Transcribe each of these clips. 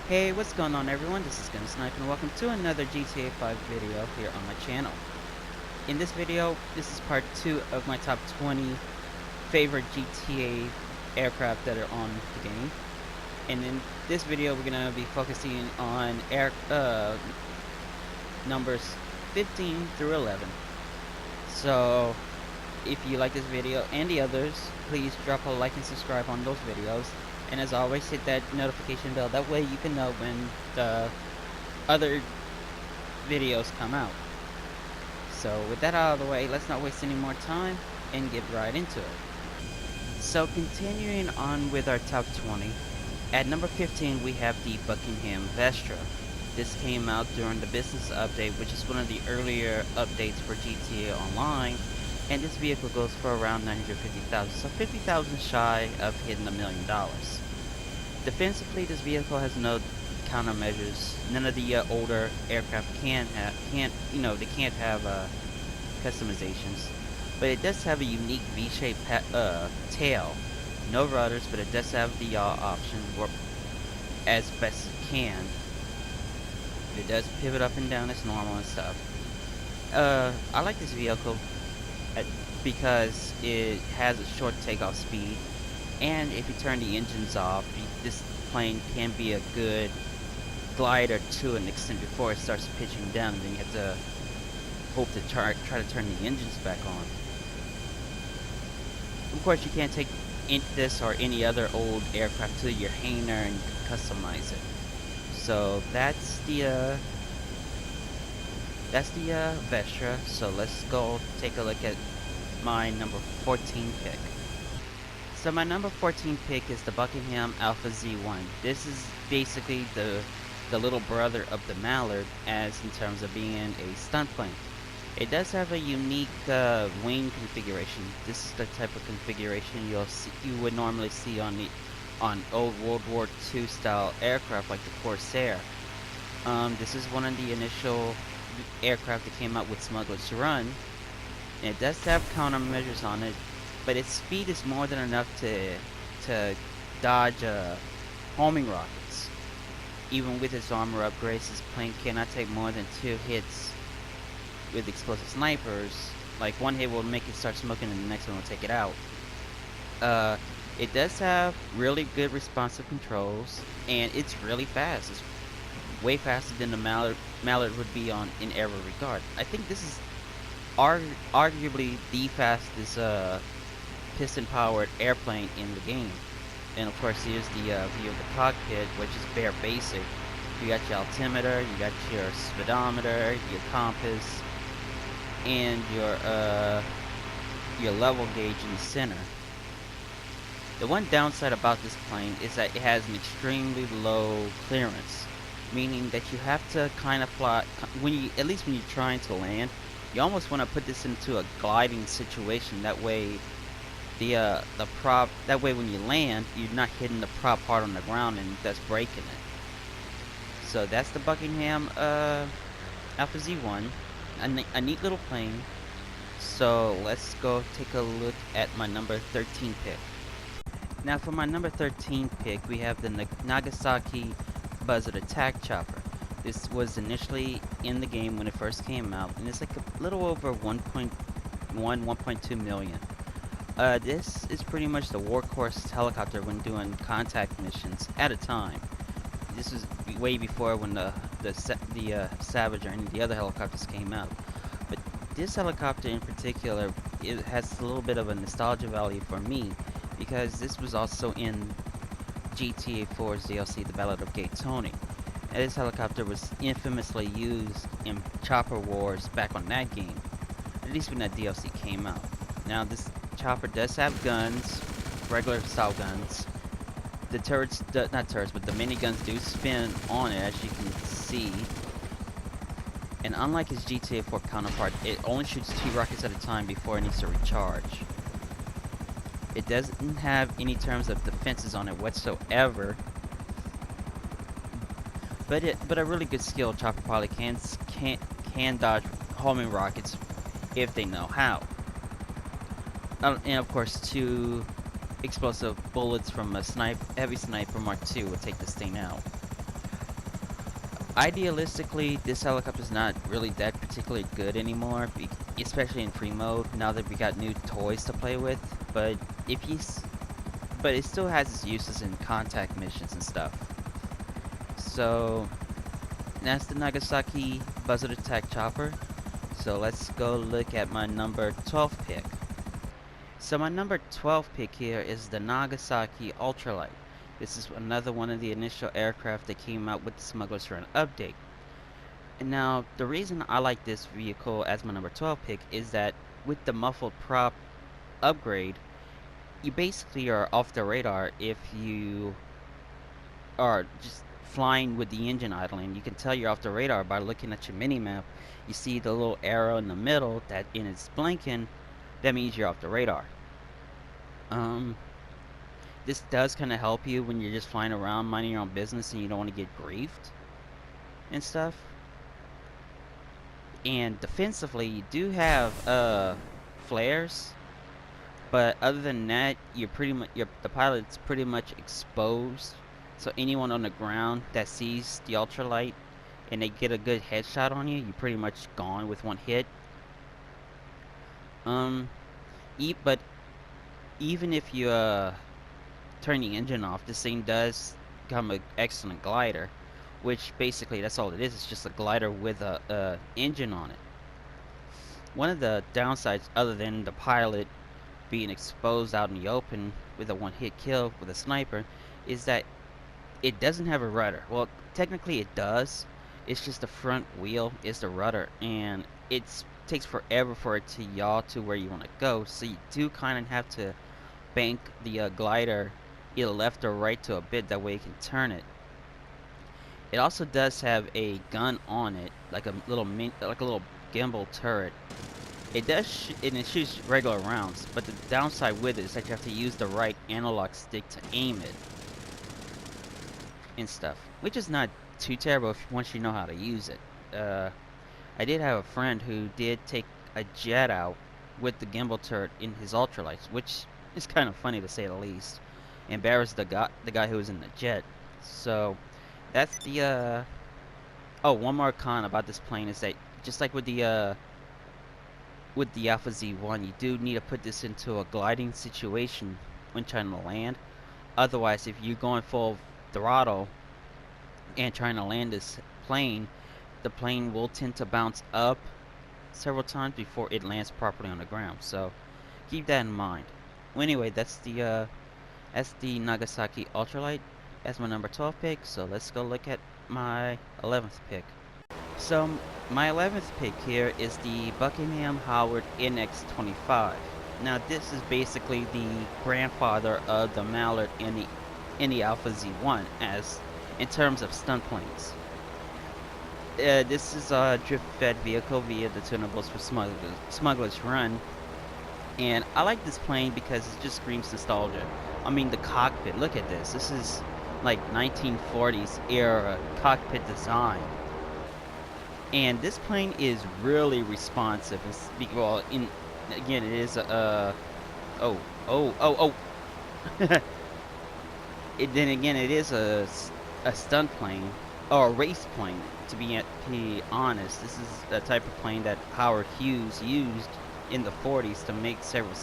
Hey, what's going on everyone? This is Gonna Snipe and welcome to another GTA 5 video here on my channel. In this video, this is part 2 of my top 20 favorite GTA aircraft that are on the game. And in this video, we're gonna be focusing on numbers 15 through 11. So, if you like this video and the others, please drop a like and subscribe on those videos. And as always, hit that notification bell. That way you can know when the other videos come out. So with that out of the way, let's not waste any more time and get right into it. So continuing on with our top 20, at number 15 we have the Buckingham Vestra. This came out during the business update, which is one of the earlier updates for GTA Online, and this vehicle goes for around 950,000, so 50,000 shy of hitting $1 million. Defensively, this vehicle has no countermeasures. None of the older aircraft can't have customizations, but it does have a unique V-shaped tail. No rudders, but it does have the yaw option, or as best it can. It does pivot up and down as normal and stuff. I like this vehicle because it has a short takeoff speed, and if you turn the engines off, this plane can be a good glider to an extent before it starts pitching down, and then you have to hope to try to turn the engines back on. Of course, you can't take this or any other old aircraft to your hangar and customize it. So that's the Vestra. So let's go take a look at my number 14 pick. So my number 14 pick is the Buckingham Alpha Z1. This is basically the little brother of the Mallard, as in terms of being a stunt plane. It does have a unique wing configuration. This is the type of configuration you would normally see on old World War II style aircraft like the Corsair. This is one of the initial aircraft that came out with Smuggler's Run. And it does have countermeasures on it, but its speed is more than enough to dodge homing rockets. Even with its armor upgrades, this plane cannot take more than 2 hits with explosive snipers. Like, one hit will make it start smoking and the next one will take it out. It does have really good responsive controls, and it's really fast. It's way faster than the Mallard would be in every regard. I think this is arguably the fastest piston-powered airplane in the game. And of course, here's the view of the cockpit, which is bare basic. You got your altimeter, you got your speedometer, your compass, and your level gauge in the center. The one downside about this plane is that it has an extremely low clearance, meaning that you have to kind of fly at least when you're trying to land. You almost want to put this into a gliding situation. That way, that way when you land, you're not hitting the prop hard on the ground and that's breaking it. So that's the Buckingham Alpha Z1, a neat little plane. So let's go take a look at my number 13 pick. Now for my number 13 pick, we have the Nagasaki Buzzard Attack Chopper. This was initially in the game when it first came out, and it's like a little over 1.2 million. This is pretty much the workhorse helicopter when doing contact missions at a time. This was way before when the Savage or any of the other helicopters came out. But this helicopter in particular, it has a little bit of a nostalgia value for me, because this was also in GTA 4's DLC, The Ballad of Gay Tony. And this helicopter was infamously used in Chopper Wars back on that game, at least when that DLC came out. Now this chopper does have guns, regular style guns. The turrets, not turrets, but the miniguns do spin on it, as you can see. And unlike his GTA 4 counterpart, it only shoots 2 rockets at a time before it needs to recharge. It doesn't have any terms of defenses on it whatsoever. But a really good skilled chopper pilot can dodge homing rockets if they know how. And of course, 2 explosive bullets from a heavy sniper Mark II will take this thing out. Idealistically, this helicopter is not really that particularly good anymore, especially in free mode. Now that we got new toys to play with, but if you, but it still has its uses in contact missions and stuff. So that's the Nagasaki Buzzard Attack Chopper. So let's go look at my number 12 pick. So my number 12 pick here is the Nagasaki Ultralight. This is another one of the initial aircraft that came out with the Smuggler's Run update. And now, the reason I like this vehicle as my number 12 pick is that with the muffled prop upgrade, you basically are off the radar if you are just flying with the engine idling. You can tell you're off the radar by looking at your mini map. You see the little arrow in the middle that in it's blinking, that means you're off the radar. Um, this does kind of help you when you're just flying around minding your own business and you don't want to get griefed and stuff. And defensively, you do have flares, but other than that, you're pretty much the pilot's pretty much exposed. So anyone on the ground that sees the ultralight and they get a good headshot on you, you're pretty much gone with one hit. But even if you turn the engine off, this thing does become an excellent glider, which basically that's all it is. It's just a glider with a engine on it. One of the downsides, other than the pilot being exposed out in the open with a one-hit kill with a sniper, is that it doesn't have a rudder. Well, technically it does. It's just the front wheel is the rudder, and it takes forever for it to yaw to where you want to go. So you do kind of have to bank the glider either left or right to a bit. That way you can turn it. It also does have a gun on it, like a little gimbal turret. It does, and it shoots regular rounds, but the downside with it is that you have to use the right analog stick to aim it and stuff, which is not too terrible once you know how to use it. I did have a friend who did take a jet out with the gimbal turret in his ultralights, which is kind of funny to say the least. Embarrassed the guy who was in the jet. So that's the oh, one more con about this plane is that just like with the Alpha Z1, you do need to put this into a gliding situation when trying to land. Otherwise, if you're going full throttle and trying to land this plane, the plane will tend to bounce up several times before it lands properly on the ground. So keep that in mind. Well, anyway, that's the Nagasaki Ultralight as my number 12 pick. So let's go look at my 11th pick. So my 11th pick here is the Buckingham Howard NX-25. Now this is basically the grandfather of the Mallard in the Alpha Z1 as in terms of stunt planes. This is a drift-fed vehicle via the tunables for Smuggler's Run, and I like this plane because it just screams nostalgia. I mean, the cockpit, look at this. This is like 1940s era cockpit design. And this plane is really responsive. Well, again, it is a then again, it is a stunt plane or a race plane. To be honest, this is the type of plane that Howard Hughes used in the 40s to make several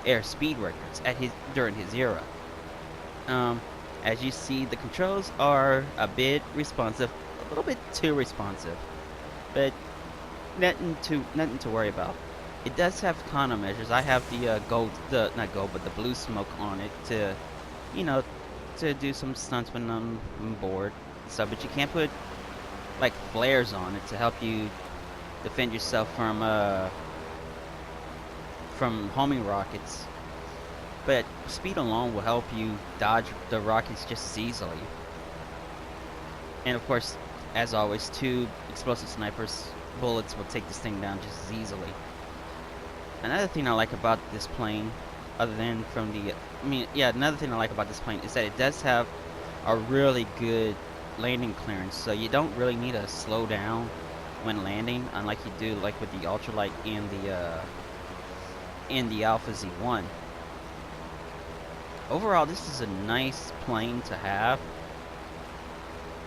air speed records during his era. As you see, the controls are a bit responsive, a little bit too responsive, but nothing to worry about. It does have countermeasures. I have the the blue smoke on it to, to do some stunts when I'm bored. So, but you can't put like flares on it to help you defend yourself from homing rockets. But speed alone will help you dodge the rockets just as easily. And of course, as always, 2 explosive snipers bullets will take this thing down just as easily. Another thing I like about this plane, other than another thing I like about this plane is that it does have a really good landing clearance, so you don't really need to slow down when landing, unlike you do like with the ultralight and the Alpha Z1. Overall, this is a nice plane to have.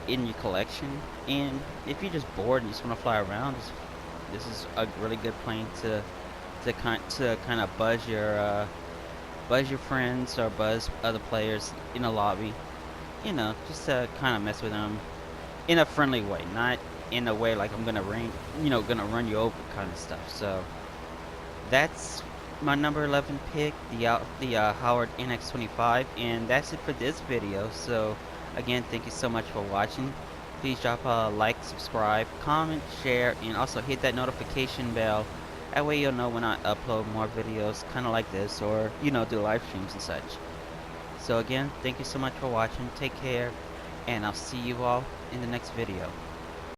in your collection. And if you're just bored and you just want to fly around, this is a really good plane to kind of buzz your friends or buzz other players in a lobby. You know, just to kind of mess with them in a friendly way, not in a way like I'm gonna run you over kind of stuff. So that's my number 11 pick, the Howard NX25, and that's it for this video. So again, thank you so much for watching. Please drop a like, subscribe, comment, share, and also hit that notification bell. That way you'll know when I upload more videos kind of like this, or do live streams and such. So again, thank you so much for watching. Take care, and I'll see you all in the next video.